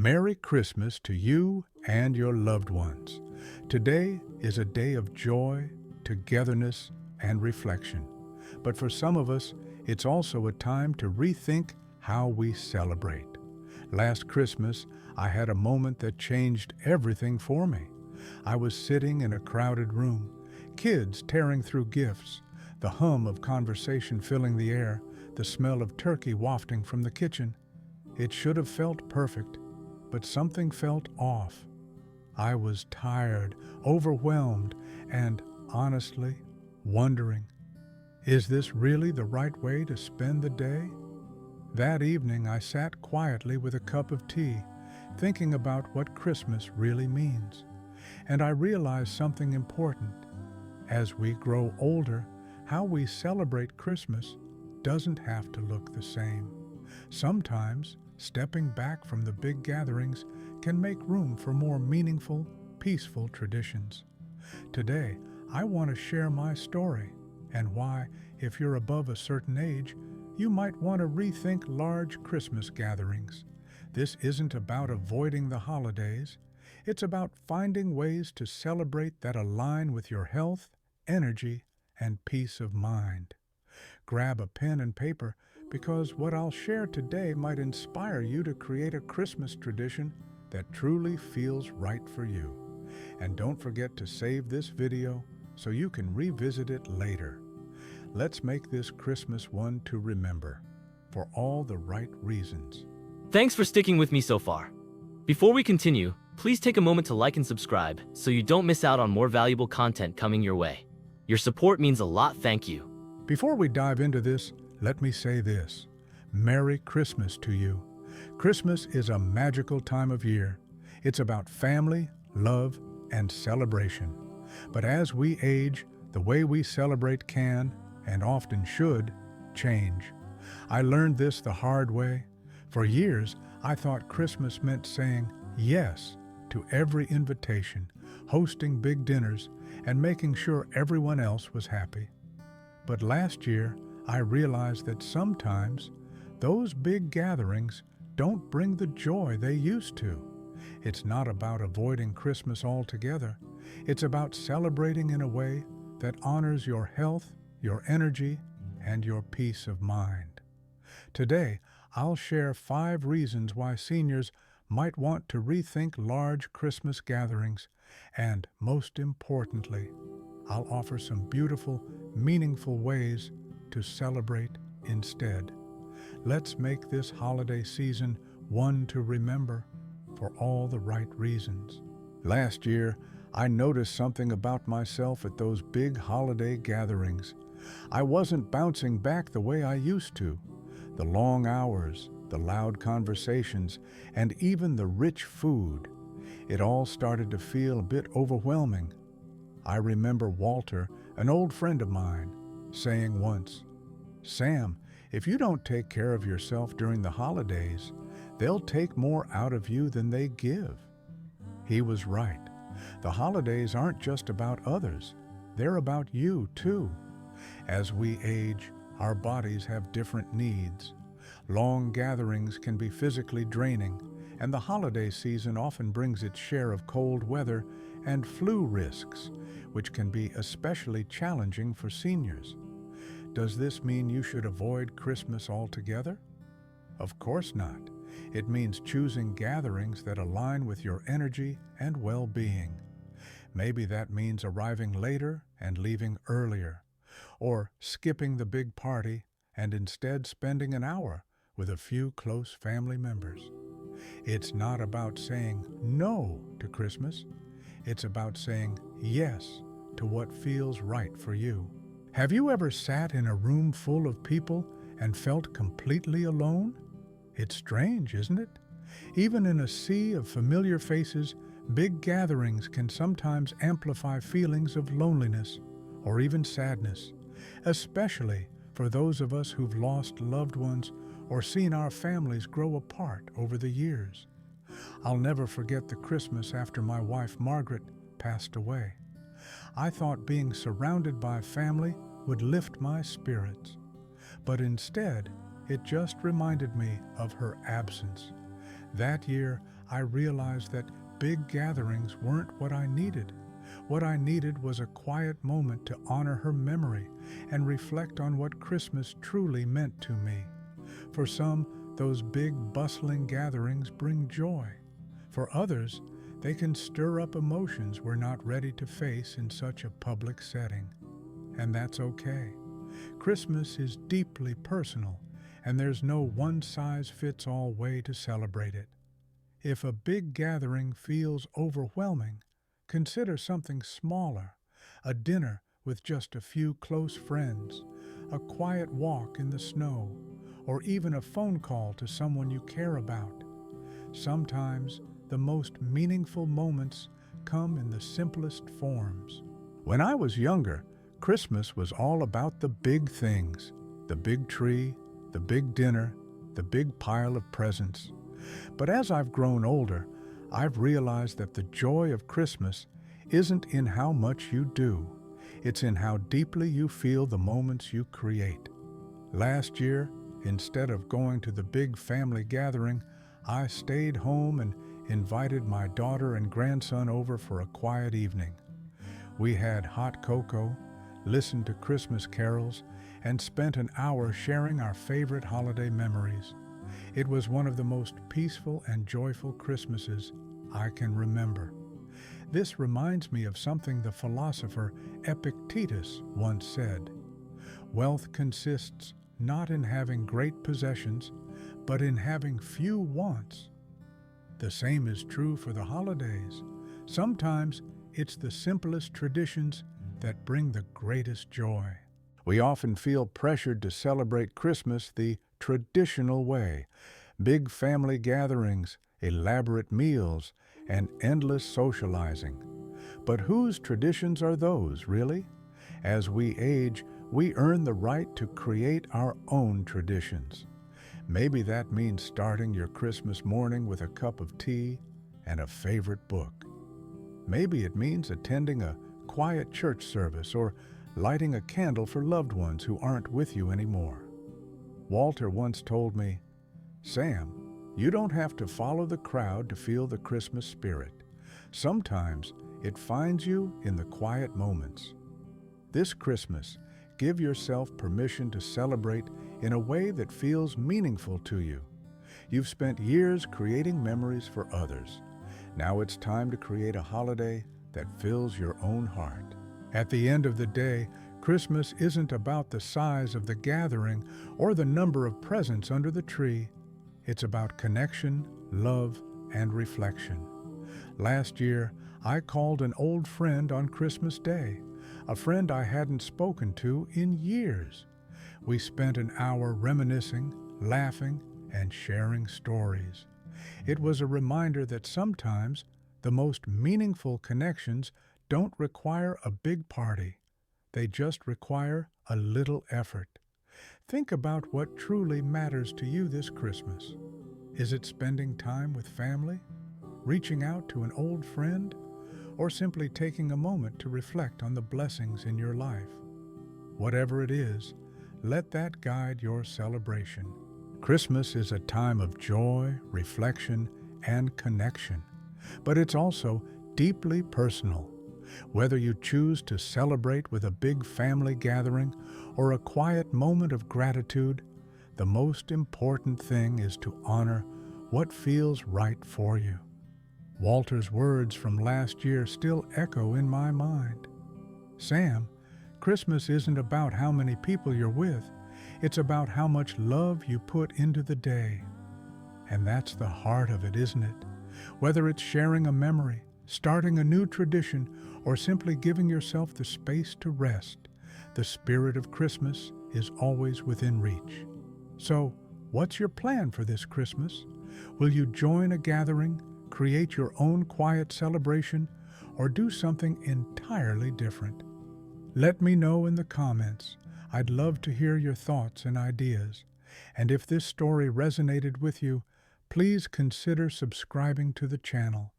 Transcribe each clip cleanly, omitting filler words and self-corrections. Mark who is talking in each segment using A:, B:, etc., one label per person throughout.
A: Merry Christmas to you and your loved ones. Today is a day of joy, togetherness, and reflection. But for some of us, it's also a time to rethink how we celebrate. Last Christmas, I had a moment that changed everything for me. I was sitting in a crowded room, kids tearing through gifts, the hum of conversation filling the air, the smell of turkey wafting from the kitchen. It should have felt perfect, but something felt off. I was tired, overwhelmed, and, honestly, wondering, is this really the right way to spend the day? That evening, I sat quietly with a cup of tea, thinking about what Christmas really means. And I realized something important. As we grow older, how we celebrate Christmas doesn't have to look the same. Sometimes, stepping back from the big gatherings can make room for more meaningful, peaceful traditions. Today, I want to share my story and why, if you're above a certain age, you might want to rethink large Christmas gatherings. This isn't about avoiding the holidays. It's about finding ways to celebrate that align with your health, energy, and peace of mind. Grab a pen and paper because what I'll share today might inspire you to create a Christmas tradition that truly feels right for you. And don't forget to save this video so you can revisit it later. Let's make this Christmas one to remember, for all the right reasons.
B: Thanks for sticking with me so far. Before we continue, please take a moment to like and subscribe so you don't miss out on more valuable content coming your way. Your support means a lot, thank you.
A: Before we dive into this, let me say this. Merry Christmas to you. Christmas is a magical time of year. It's about family, love, and celebration. But as we age, the way we celebrate can, and often should, change. I learned this the hard way. For years, I thought Christmas meant saying yes to every invitation, hosting big dinners, and making sure everyone else was happy. But last year, I realized that sometimes those big gatherings don't bring the joy they used to. It's not about avoiding Christmas altogether. It's about celebrating in a way that honors your health, your energy, and your peace of mind. Today, I'll share 5 reasons why seniors might want to rethink large Christmas gatherings, and most importantly, I'll offer some beautiful, meaningful ways to celebrate instead. Let's make this holiday season one to remember for all the right reasons. Last year, I noticed something about myself at those big holiday gatherings. I wasn't bouncing back the way I used to. The long hours, the loud conversations, and even the rich food. It all started to feel a bit overwhelming. I remember Walter, an old friend of mine, saying once, "Sam, if you don't take care of yourself during the holidays, they'll take more out of you than they give." He was right. The holidays aren't just about others. They're about you, too. As we age, our bodies have different needs. Long gatherings can be physically draining, and the holiday season often brings its share of cold weather and flu risks, which can be especially challenging for seniors. Does this mean you should avoid Christmas altogether? Of course not. It means choosing gatherings that align with your energy and well-being. Maybe that means arriving later and leaving earlier, or skipping the big party and instead spending an hour with a few close family members. It's not about saying no to Christmas. It's about saying yes to what feels right for you. Have you ever sat in a room full of people and felt completely alone? It's strange, isn't it? Even in a sea of familiar faces, big gatherings can sometimes amplify feelings of loneliness or even sadness, especially for those of us who've lost loved ones or seen our families grow apart over the years. I'll never forget the Christmas after my wife Margaret passed away. I thought being surrounded by family would lift my spirits, but instead, it just reminded me of her absence. That year, I realized that big gatherings weren't what I needed. What I needed was a quiet moment to honor her memory and reflect on what Christmas truly meant to me. For some, those big, bustling gatherings bring joy. For others, they can stir up emotions we're not ready to face in such a public setting. And that's okay. Christmas is deeply personal, and there's no one-size-fits-all way to celebrate it. If a big gathering feels overwhelming, consider something smaller, a dinner with just a few close friends, a quiet walk in the snow, or even a phone call to someone you care about. Sometimes the most meaningful moments come in the simplest forms. When I was younger, Christmas was all about the big things, the big tree, the big dinner, the big pile of presents. But as I've grown older, I've realized that the joy of Christmas isn't in how much you do. It's in how deeply you feel the moments you create. Last year, instead of going to the big family gathering, I stayed home and invited my daughter and grandson over for a quiet evening. We had hot cocoa, listened to Christmas carols, and spent an hour sharing our favorite holiday memories. It was one of the most peaceful and joyful Christmases I can remember. This reminds me of something the philosopher Epictetus once said. Wealth consists not in having great possessions, but in having few wants. The same is true for the holidays. Sometimes it's the simplest traditions that bring the greatest joy. We often feel pressured to celebrate Christmas the traditional way: big family gatherings, elaborate meals, and endless socializing. But whose traditions are those, really? As we age, we earn the right to create our own traditions. Maybe that means starting your Christmas morning with a cup of tea and a favorite book. Maybe it means attending a quiet church service or lighting a candle for loved ones who aren't with you anymore. Walter once told me, "Sam, you don't have to follow the crowd to feel the Christmas spirit. Sometimes it finds you in the quiet moments." This Christmas, give yourself permission to celebrate in a way that feels meaningful to you. You've spent years creating memories for others. Now it's time to create a holiday that fills your own heart. At the end of the day, Christmas isn't about the size of the gathering or the number of presents under the tree. It's about connection, love, and reflection. Last year, I called an old friend on Christmas Day, a friend I hadn't spoken to in years. We spent an hour reminiscing, laughing, and sharing stories. It was a reminder that sometimes the most meaningful connections don't require a big party. They just require a little effort. Think about what truly matters to you this Christmas. Is it spending time with family, reaching out to an old friend, or simply taking a moment to reflect on the blessings in your life? Whatever it is, let that guide your celebration. Christmas is a time of joy, reflection, and connection, but it's also deeply personal. Whether you choose to celebrate with a big family gathering or a quiet moment of gratitude, the most important thing is to honor what feels right for you. Walter's words from last year still echo in my mind. "Sam, Christmas isn't about how many people you're with. It's about how much love you put into the day." And that's the heart of it, isn't it? Whether it's sharing a memory, starting a new tradition, or simply giving yourself the space to rest, the spirit of Christmas is always within reach. So, what's your plan for this Christmas? Will you join a gathering, create your own quiet celebration, or do something entirely different? Let me know in the comments. I'd love to hear your thoughts and ideas. And if this story resonated with you, please consider subscribing to the channel.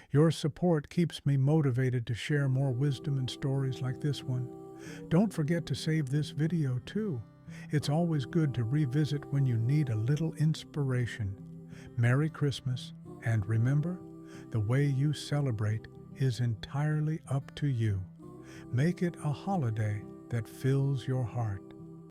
A: Your support keeps me motivated to share more wisdom and stories like this one. Don't forget to save this video too. It's always good to revisit when you need a little inspiration. Merry Christmas And remember, the way you celebrate is entirely up to you. Make it a holiday that fills your heart.